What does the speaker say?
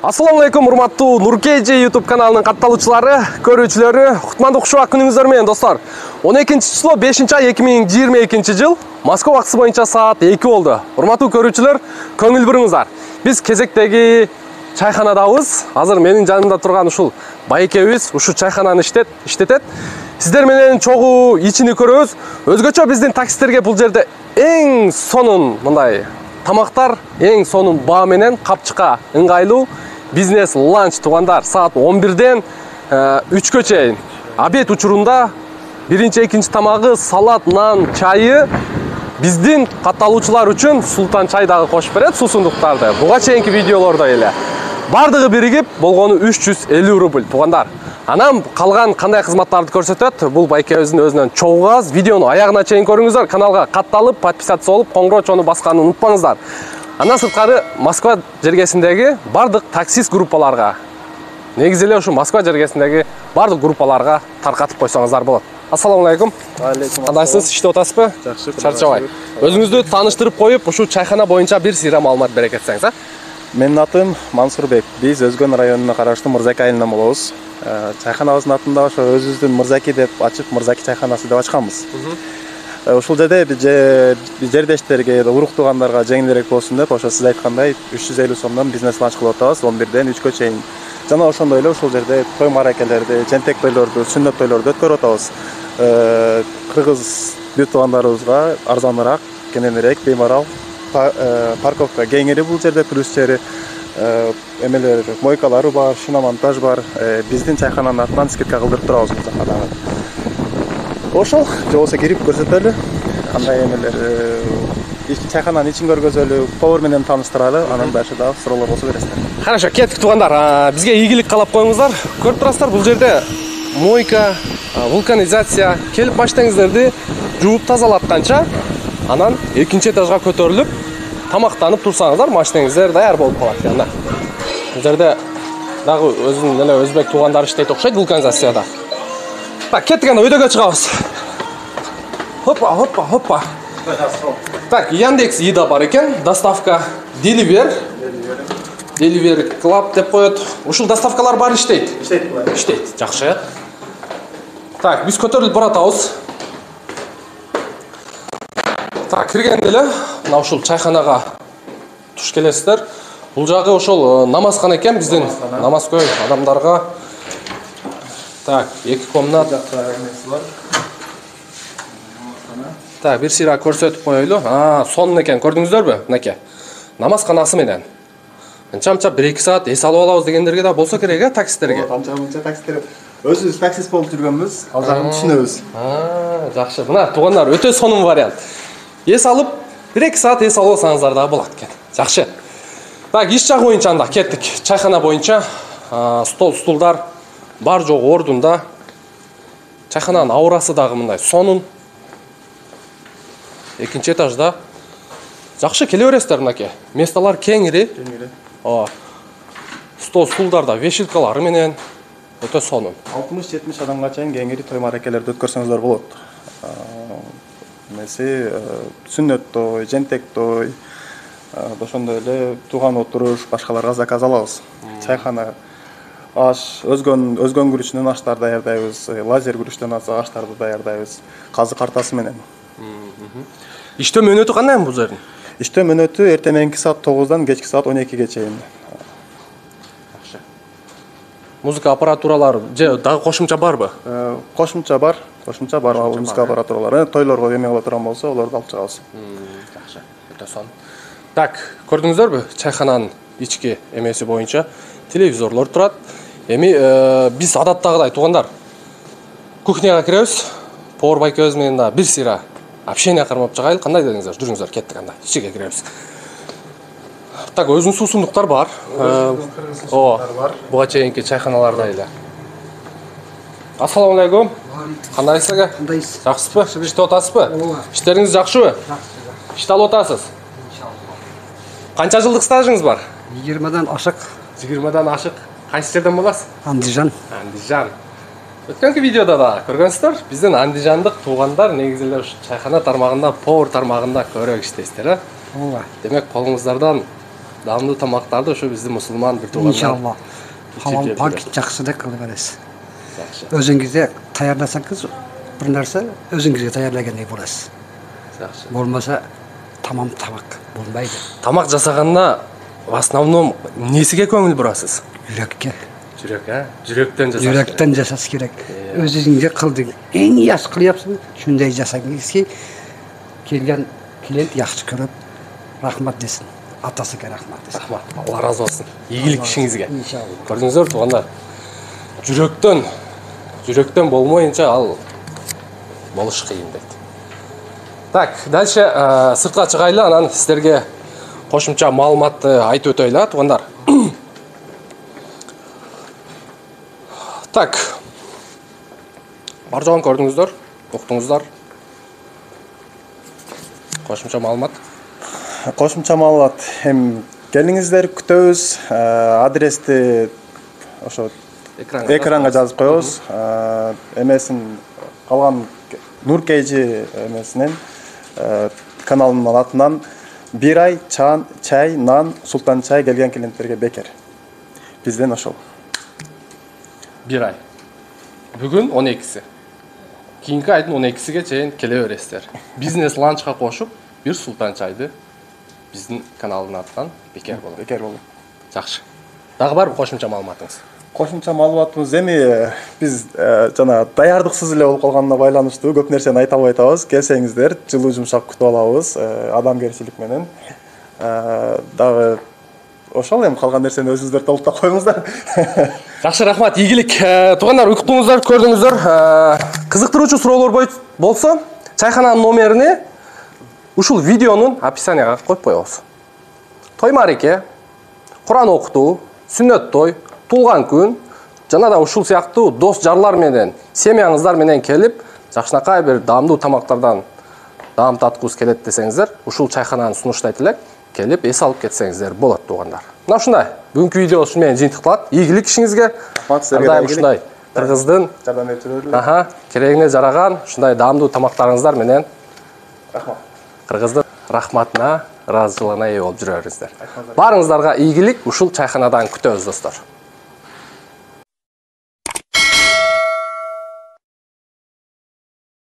Assalamu алейкум, урматтуу Нуркежи YouTube каналынын катталуучулары, көрүүчүлөрү, кутмандуу кушубак күнүңүздөр менен достор. 12-число 5-ай 2022-жыл Москва убактысы боюнча саат 2 болду. Урматтуу көрүүчүлөр, көңүл буруңуздар. Биз кезектеги чайханадабыз. Азыр менин жанымда турган ушул байкебиз ушу чайхананы иштетет. Сиздер менен чогуу ичини көрөбүз. Өзгөчө биздин таксисттерге бул жерде эң сонун мындай тамактар, эң сонун баа менен капчыкка ыңгайлуу бизнес ланч тугандар саат 11-ден 3-кө чейин. Обед учурунда биринчи, экинчи тамагы салат, нан, чайы биздин катталуучулар үчүн султан чай дагы кошуп берет суусундуктарды. Буга чейинки видеолордо эле бардыгы биригип болгону 350 рубль тугандар. Анан калган кандай кызматтарды көрсөтөт? Бул байкебиздин өзүнөн чогуу аз. Видеону аягына чейин көрүңүздөр. Каналга катталып, подписаться болуп, коңгурочону басканды унутпаңыздар. Андан сырткары Москва жергесиндеги бардык таксист группаларга, негизи эле ушу Москва жергесиндеги бардык группаларга таркатып койсоңуздар болот. Ассаламу алейкум. Алейкум. Кандайсыз? Иштеп атасызбы? Жакшы. Чарчабай. Өзүңүздү тааныштырып коюп, ушу чайхана боюнча бир сыйра маалымат бере кетсеңиз, а? Менин атым Мансурбек. Биз Өзгөн районуна караштуу Мырзаки айылынан болобуз. Чайханабыздын атын да ошо өзүбүздүн Мырзаки деп ачып, Мырзаки чайханасы деп ачканбыз. Ушул жерде жердештерге, урук туугандарга жеңилирээк болсун деп, ошо сиз айткандай 350 сомдон бизнес ланч кылып атабыз 11-ден 3-кө чейин. Жана ошондой эле ушул жерде той маракелерди, жентек тойлорду, сүннөт тойлорду өткөрүп атабыз. Кыргыз бир туугандарыбызга арзаныраак, кененирээк, беймарал парковка кеңири бул жерде плюс жери эмелер, мойкалары бар, шиномонтаж бар. Биздин чайхананын атынан скидка кылдырып турабыз бул жака дагы. Ошол, же болсо кирип көрсөтөлү. Кандай эмелер, чайхананын ичин көргөзөлү, повар менен тааныштыралы, анан дальше дагы суроолор болсо бересиздер. Хорошо, кеттик туугандар. Бизге ийгилик каалап коюңуздар. Көрүп турасыздар, бул жерде мойка, вулканизация, келип машинаңыздарды жууп тазалатканча, анан экинчи этажга көтөрүлүп, тамактанып турсаңыздар, машинаңыздар даяр болуп калат экен. Бул жерде дагы өзүнүн эле өзбек туугандар иштейт окшойт вулканизацияда. Так, кеттик анда өйдөгө чыгабыз. Хоппа. Так, Яндекс Еда бар экен, доставка Deliver Club деп коет. Ушул доставкалар бар иштейт. Иштейт. Жакшы. Так, биз көтөрүлүп баратабыз. Так, киргенде эле мына ушул чайханага туш келесиздер. Бул жагы ошол намазкана экен, биздин намазкөй адамдарга. Так, 2 комнат. Так, бир сыйра көрсөтүп коелу. Сонун экен, көрдүңүздөрбү? Мынакей. Намазканасы менен. Анча-мынча 1-2 саат эс алып алабыз дегендерге да болсо керек, таксисттерге. Анча-мынча таксисттер. Өзүбүз таксист болуп жүргөнбүз, ал жагын түшүнөбүз. Жакшы. Мына туугандар, өтө сонун вариант. Эс алып, 1-2 саат эс алып алсаңыздар да болот экен. Жакшы. Так, иш жагы боюнча анда кеттик. Чайхана боюнча стулдар бар жогу ордунда. Чайхананын аурасы дагы мындай сонун. Экинчи этажда. Жакшы келе бересиздер мынакей. Месталар кеңири. Стулдар да вешилкалары менен өтө сонун. 60-70 адамга чейин кеңири той маракелерди өткөрсөңүздөр болот. Меси сүннөт той, жентек той, ошондой эле тууган отуруш, башкаларга заказ алабыз. Чайхана аш, өзгөн күрүчүнөн аштар даярдайбыз, лазер күрүчтөн аштарды даярдайбыз, казы картасы менен. Иштөө мөөнөтү кандай бул жердин? Иштөө мөөнөтү эртең мененки саат 9-дан кечки саат 12-ге чейин. Жакшы. Музыка аппаратуралары же дагы кошумча барбы? Кошумча бар, музыка аппаратуралары. Тойлорго эме кыла турган болсо, аларды алып чыгабыз. Жакшы. Өтө сонун. Так, көрдүңүздөрбү? Чайхананын ички эмеси боюнча телевизорлор турат. Эми биз адаттагыдай туугандар кухняга киребиз. Повар байкебиз менен да бир сыйра общение кармап чыгайлы. Кандай дедиңиздер? Жүрүңүздөр, кеттик анда. Ичиге киребиз. Так, өзүнүн суусундуктар бар. Буга чейинки чайханаларда эле. Ассаламу алейкум. Кандайсыздар? Кандайсыз? Жакшысызбы? Иштеп атасызбы? Иштериңиз жакшыбы? Иште алып атасыз? Канча жылдык стажыңыз бар? 20-дан ашык. 20-дан ашык. Кайсы жерден боласыз? Андижан. Өткөнкү видеода да көргөнсүздөр, биздин андижандык туугандар негизи эле ушу чайхана тармагында, повар тармагында көбүрөөк иштейсиздер, Ооба. Демек колуңуздардан даамдуу тамактарды ошо биздин мусулман бир туугандар иншалла халал жеп пак берет. жакшы эле кылып бересиз. Жакшы. Өзүңүзгө даярдасаңыз бир нерсе өзүңүзгө даярлагандай болосуз. Жакшы. Болмаса тамам тамак болбойду. Тамак жасаганда в основном эмнесиге көңүл бурасыз? Жүрөккө. Жүрөк, жүрөктөн жасаш. Жүрөктөн жасаш керек. Өзүңүзгө кылдың. Эң яш кылыпсың, шундай жасаңыз ки келген клиент жакшы көрүп рахмат десин. Атасыга рахмат десин. Рахмат. Алла разы болсун. Ийгилик ишиңизге. Иншалла. Көрдүңүздөр туугандар. Жүрөктөн болмоюнча ал болуш кыйын дейт. Так, дальше сыртка чыгайлы, анан сиздерге кошумча маалыматты айтып өтөйлү, туугандар. Так. Бар жогун көрдүңүздөр, уктуңуздар. Кошумча маалымат. Кошумча маалымат келиңиздер, күтөбүз. Адрести ошо экранга жазып коебуз. Эмесин калган Нуркейжи эмесинен каналынын атынан бир ай чай, нан, султан чай келген клиенттерге бекер. Бизден ошол. Бир ай. Бүгүн 12-си. Кийинки айдын 12-сиге чейин келе бересиздер. Бизнес ланчка кошуп, бир султан чайды биздин каналдын атынан бекер болот. Бекер болот. Жакшы. Дагы бар кошумча маалыматыңыз? Кошумча маалыматыбыз эми биз жана даярдыксыз эле болуп калганына байланыштуу көп нерсени айта албай атабыз. Келсеңиздер, жылуу жумшак күтүп алабыз, адамгерчилик менен. Дагы ошол эми калган нерсени өзүңүздөр толуктап коюңуздар. Жакшы, рахмат, ийгилик. Туугандар, уктуңуздар, көрдүңүздөр. Кызыктыруучу суроолор болсо, чайхананын номерине ушул видеонун описанияга коюп коебуз. Той мареке, Куран окутуу, сүннөт той, туулган күн, жана да ушул сыяктуу дос жарлар менен, семьяңыздар менен келип, жакшынакай бир даамдуу тамактардан даам таткыбыз келет десеңиздер, ушул чайхананы сунуштайт элек, келип эс алып кетсеңиздер болот, туугандар. Мына ушундай. Бүгүнкү видео ушу менен жыйынтыкталат. Ийгилик ишиңизге. Ардайым ушундай кыргыздын жардам берип жүрөлү. Керегине жараган ушундай даамдуу тамактарыңыздар менен Рахмат. кыргыздын рахматына, ыраазычылыгына ээ болуп жүрө бериңиздер. Баарыңыздарга ийгилик ушул чайханадан күтөбүз, достор.